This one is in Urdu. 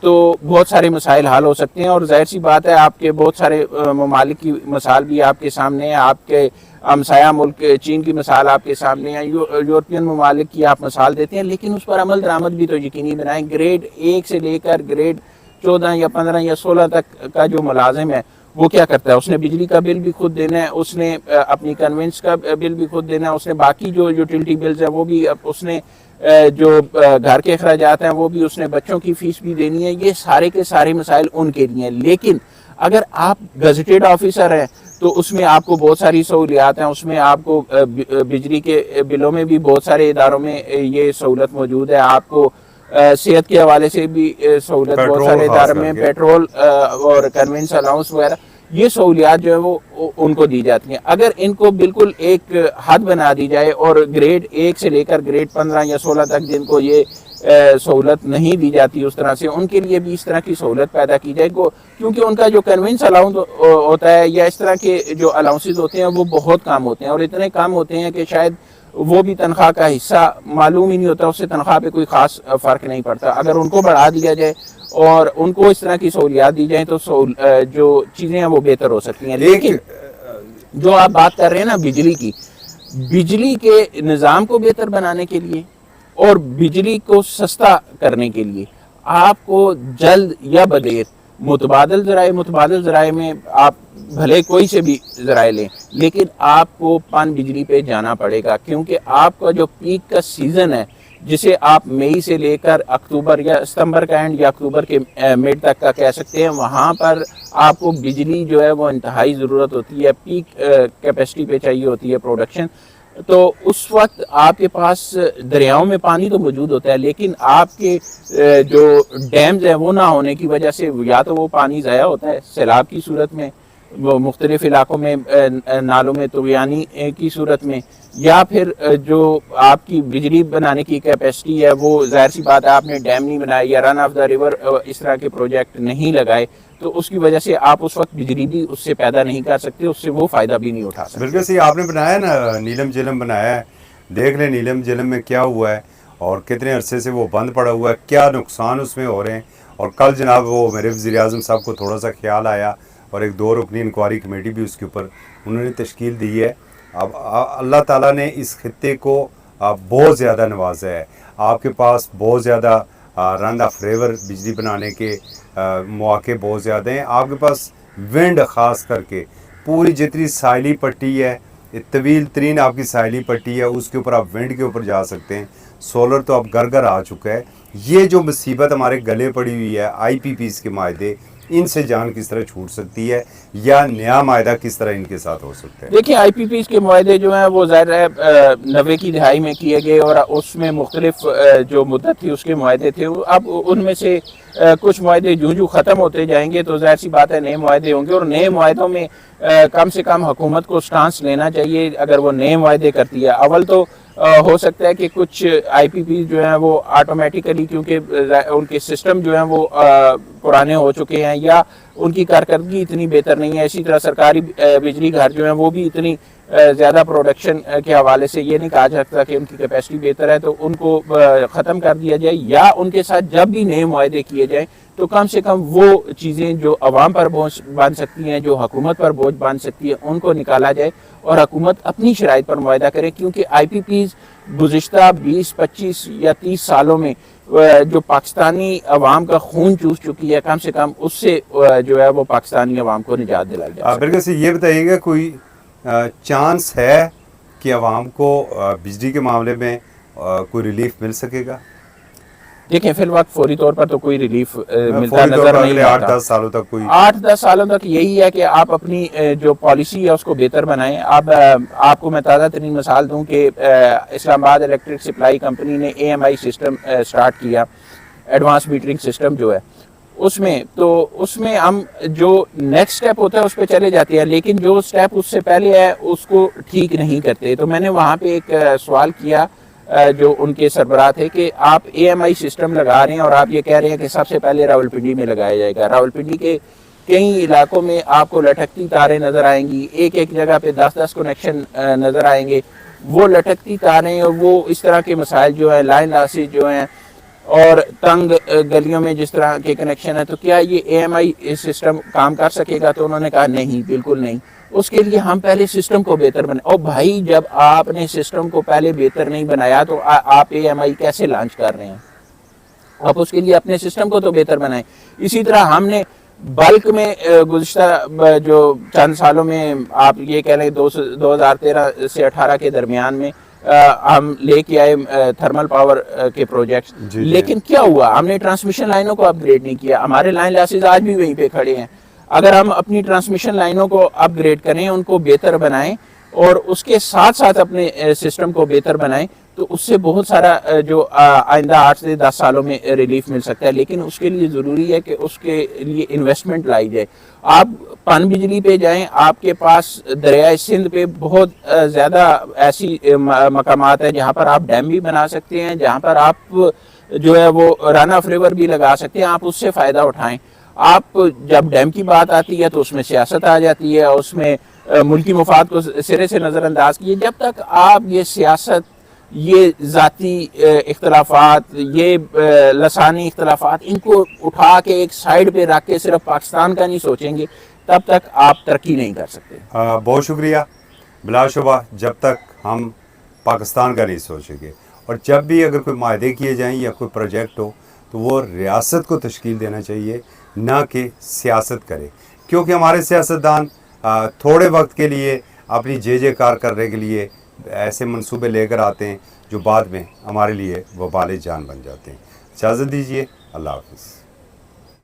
تو بہت سارے مسائل حل ہو سکتے ہیں. اور ظاہر سی بات ہے آپ کے بہت سارے ممالک کی مثال بھی آپ کے سامنے ہے, آپ کے ہمسایہ ملک چین کی مثال آپ کے سامنے ہے, یورپین ممالک کی آپ مثال دیتے ہیں, لیکن اس پر عمل درآمد بھی تو یقینی بنائیں. گریڈ 1 سے لے کر گریڈ 14 یا 15 یا 16 تک کا جو ملازم ہے وہ کیا کرتا ہے؟ اس نے بجلی کا بل بھی خود دینا ہے, اس نے اپنی کنوینس کا بل بھی خود دینا ہے, اس نے باقی جو یوٹیلٹی بلز ہیں وہ بھی, اس نے جو گھر کے اخراجات ہیں وہ بھی, اس نے بچوں کی فیس بھی دینی ہے. یہ سارے کے سارے مسائل ان کے لیے ہیں. لیکن اگر آپ گزٹیڈ آفیسر ہیں تو اس میں آپ کو بہت ساری سہولیات ہیں, اس میں آپ کو بجلی کے بلوں میں بھی بہت سارے اداروں میں یہ سہولت موجود ہے, آپ کو صحت کے حوالے سے بھی سہولت بہت سارے اداروں میں, پیٹرول اور کنوینس الاؤنس وغیرہ, یہ سہولیات جو ہے وہ ان کو دی جاتی ہیں. اگر ان کو بالکل ایک حد بنا دی جائے اور گریڈ 1 سے لے کر گریڈ 15 یا 16 تک جن کو یہ سہولت نہیں دی جاتی اس طرح سے, ان کے لیے بھی اس طرح کی سہولت پیدا کی جائے گی, کیونکہ ان کا جو کنوینس الاؤنس ہوتا ہے یا اس طرح کے جو الاؤنسز ہوتے ہیں وہ بہت کم ہوتے ہیں, اور اتنے کم ہوتے ہیں کہ شاید وہ بھی تنخواہ کا حصہ معلوم ہی نہیں ہوتا, اس سے تنخواہ پہ کوئی خاص فرق نہیں پڑتا. اگر ان کو بڑھا دیا جائے اور ان کو اس طرح کی سہولیات دی جائیں تو جو چیزیں ہیں وہ بہتر ہو سکتی ہیں. لیکن جو آپ بات کر رہے ہیں نا بجلی کی, بجلی کے نظام کو بہتر بنانے کے لیے اور بجلی کو سستا کرنے کے لیے آپ کو جلد یا بدیر متبادل ذرائع میں آپ بھلے کوئی سے بھی ذرائع لیں, لیکن آپ کو پن بجلی پہ جانا پڑے گا, کیونکہ آپ کا جو پیک کا سیزن ہے جسے آپ مئی سے لے کر اکتوبر یا ستمبر کا اینڈ یا اکتوبر کے مڈ تک کا کہہ سکتے ہیں, وہاں پر آپ کو بجلی جو ہے وہ انتہائی ضرورت ہوتی ہے, پیک کیپیسٹی پہ چاہیے ہوتی ہے پروڈکشن. تو اس وقت آپ کے پاس دریاؤں میں پانی تو موجود ہوتا ہے, لیکن آپ کے جو ڈیمز ہیں وہ نہ ہونے کی وجہ سے یا تو وہ پانی ضائع ہوتا ہے سیلاب کی صورت میں, وہ مختلف علاقوں میں نالوں میں طغیانی کی صورت میں, یا پھر جو آپ کی بجلی بنانے کی کیپیسٹی ہے وہ ظاہر سی بات ہے آپ نے ڈیم نہیں بنائے یا رن آف دا ریور اس طرح کے پروجیکٹ نہیں لگائے, تو اس کی وجہ سے آپ اس وقت بجلی بھی اس سے پیدا نہیں کر سکتے, اس سے وہ فائدہ بھی نہیں اٹھا سکتے. بالکل صحیح آپ نے بنایا ہے نا, نیلم جھیلم بنایا ہے, دیکھ لیں نیلم جھیلم میں کیا ہوا ہے اور کتنے عرصے سے وہ بند پڑا ہوا ہے, کیا نقصان اس میں ہو رہے ہیں. اور کل جناب وہ میرے وزیر اعظم صاحب کو تھوڑا سا خیال آیا اور ایک 2 رکنی انکوائری کمیٹی بھی اس کے اوپر انہوں نے تشکیل دی ہے. اب اللہ تعالیٰ نے اس خطے کو بہت زیادہ نوازا ہے, آپ کے پاس بہت زیادہ رن آف ریور بجلی بنانے کے مواقع بہت زیادہ ہیں. آپ کے پاس ونڈ خاص کر کے پوری جتنی ساحلی پٹی ہے, طویل ترین آپ کی ساحلی پٹی ہے, اس کے اوپر آپ ونڈ کے اوپر جا سکتے ہیں. سولر تو اب گھر گھر آ چکا ہے. یہ جو مصیبت ہمارے گلے پڑی ہوئی ہے آئی پی پیز کے معاہدے, ان سے جان کس طرح چھوٹ سکتی ہے یا نیا معاہدہ کس طرح ان کے ساتھ ہو سکتا ہے؟ دیکھیں آئی پی پیز کے معاہدے جو ہیں وہ ظاہر ہے 90 کی دہائی میں کیے گئے, اور اس میں مختلف جو مدت تھی اس کے معاہدے تھے. اب ان میں سے کچھ معاہدے جو ختم ہوتے جائیں گے تو ظاہر سی بات ہے نئے معاہدے ہوں گے, اور نئے معاہدوں میں کم سے کم حکومت کو سٹانس لینا چاہیے اگر وہ نئے معاہدے کرتی ہے. اول تو ہو سکتا ہے کہ کچھ آئی پی پی جو ہیں وہ آٹومیٹیکلی, کیونکہ ان کے سسٹم جو ہیں وہ پرانے ہو چکے ہیں یا ان کی کارکردگی اتنی بہتر نہیں ہے. اسی طرح سرکاری بجلی گھر جو ہیں وہ بھی اتنی زیادہ پروڈکشن کے حوالے سے یہ نہیں کہا جا سکتا کہ ان کی کیپیسٹی بہتر ہے, تو ان کو ختم کر دیا جائے, یا ان کے ساتھ جب بھی نئے معاہدے کیے جائیں تو کم سے کم وہ چیزیں جو عوام پر بوجھ بن سکتی ہیں, جو حکومت پر بوجھ بن سکتی ہے, ان کو نکالا جائے اور حکومت اپنی شرائط پر معاہدہ کرے. کیونکہ آئی پی پیز گزشتہ 20 25 یا 30 سالوں میں جو پاکستانی عوام کا خون چوس چکی ہے, کم سے کم اس سے جو ہے وہ پاکستانی عوام کو نجات دلائی جائے. بالکل سے یہ بتائیے گا کوئی چانس ہے کہ عوام کو بجلی کے معاملے میں کوئی ریلیف مل سکے گا؟ دیکھیں فی الوقت فوری طور پر تو کوئی ریلیف ملتا نظر نہیں آتا. 8-10 سالوں تک کوئی 8-10 سالوں تک یہی ہے کہ آپ اپنی جو پالیسی ہے اس کو بہتر بنائیں. اب آپ کو میں تازہ ترین مثال دوں کہ اسلام آباد الیکٹرک سپلائی کمپنی نے A M I system start کیا, ایڈوانس میٹرنگ سسٹم جو ہے اس میں ہم جو نیکسٹ سٹیپ ہوتا ہے اس پہ چلے جاتے ہیں, لیکن جو سٹیپ اس سے پہلے ہے اس کو ٹھیک نہیں کرتے. تو میں نے وہاں پہ ایک سوال کیا جو ان کے سربراہ تھے کہ آپ اے ایم آئی سسٹم لگا رہے ہیں اور آپ یہ کہہ رہے ہیں کہ سب سے پہلے راولپنڈی میں لگایا جائے گا. راولپنڈی کے کئی علاقوں میں آپ کو لٹکتی تاریں نظر آئیں گی, ایک جگہ پہ 10 کنیکشن نظر آئیں گے. وہ لٹکتی تاریں اور وہ اس طرح کے مسائل جو ہیں, لائن لاسز جو ہیں, اور تنگ گلیوں میں جس طرح کے کنیکشن ہے، تو کیا یہ اے ایم آئی سسٹم کام کر سکے گا؟ تو انہوں نے کہا نہیں، بالکل نہیں، اس کے لیے ہم پہلے سسٹم کو بہتر بنائیں۔ اور بھائی جب آپ نے سسٹم کو پہلے بہتر نہیں بنایا تو آپ اے ایم آئی کیسے لانچ کر رہے ہیں؟ آپ اس کے لیے اپنے سسٹم کو تو بہتر بنائیں۔ اسی طرح ہم نے بلک میں گزشتہ جو چند سالوں میں آپ یہ کہہ لیں 2013 سے 18 کے درمیان میں ہم لے کے آئے تھرمل پاور کے پروجیکٹس، جی جی۔ لیکن کیا ہوا؟ ہم نے ٹرانسمیشن لائنوں کو اپ گریڈ نہیں کیا، ہمارے لائن لاسز آج بھی وہیں پہ کھڑے ہیں۔ اگر ہم اپنی ٹرانسمیشن لائنوں کو اپ گریڈ کریں، ان کو بہتر بنائیں اور اس کے ساتھ ساتھ اپنے سسٹم کو بہتر بنائیں، تو اس سے بہت سارا جو آئندہ 8 سے 10 سالوں میں ریلیف مل سکتا ہے۔ لیکن اس کے لیے ضروری ہے کہ اس کے لیے انویسٹمنٹ لائی جائے۔ آپ پن بجلی پہ جائیں، آپ کے پاس دریائے سندھ پہ بہت زیادہ ایسی مقامات ہیں جہاں پر آپ ڈیم بھی بنا سکتے ہیں، جہاں پر آپ جو ہے وہ رن آف ریور بھی لگا سکتے ہیں، آپ اس سے فائدہ اٹھائیں۔ آپ جب ڈیم کی بات آتی ہے تو اس میں سیاست آ جاتی ہے، اس میں ملکی مفاد کو سرے سے نظر انداز کیے۔ جب تک آپ یہ سیاست، یہ ذاتی اختلافات، یہ لسانی اختلافات، ان کو اٹھا کے ایک سائیڈ پہ رکھ کے صرف پاکستان کا نہیں سوچیں گے، تب تک آپ ترقی نہیں کر سکتے۔ بہت شکریہ۔ بلا شبہ جب تک ہم پاکستان کا نہیں سوچیں گے، اور جب بھی اگر کوئی معاہدے کیے جائیں یا کوئی پروجیکٹ ہو تو وہ ریاست کو تشکیل دینا چاہیے، نہ کہ سیاست کرے، کیونکہ ہمارے سیاستدان تھوڑے وقت کے لیے اپنی جے کار کرنے کے لیے ایسے منصوبے لے کر آتے ہیں جو بعد میں ہمارے لیے وبال جان بن جاتے ہیں۔ اجازت دیجیے، اللہ حافظ۔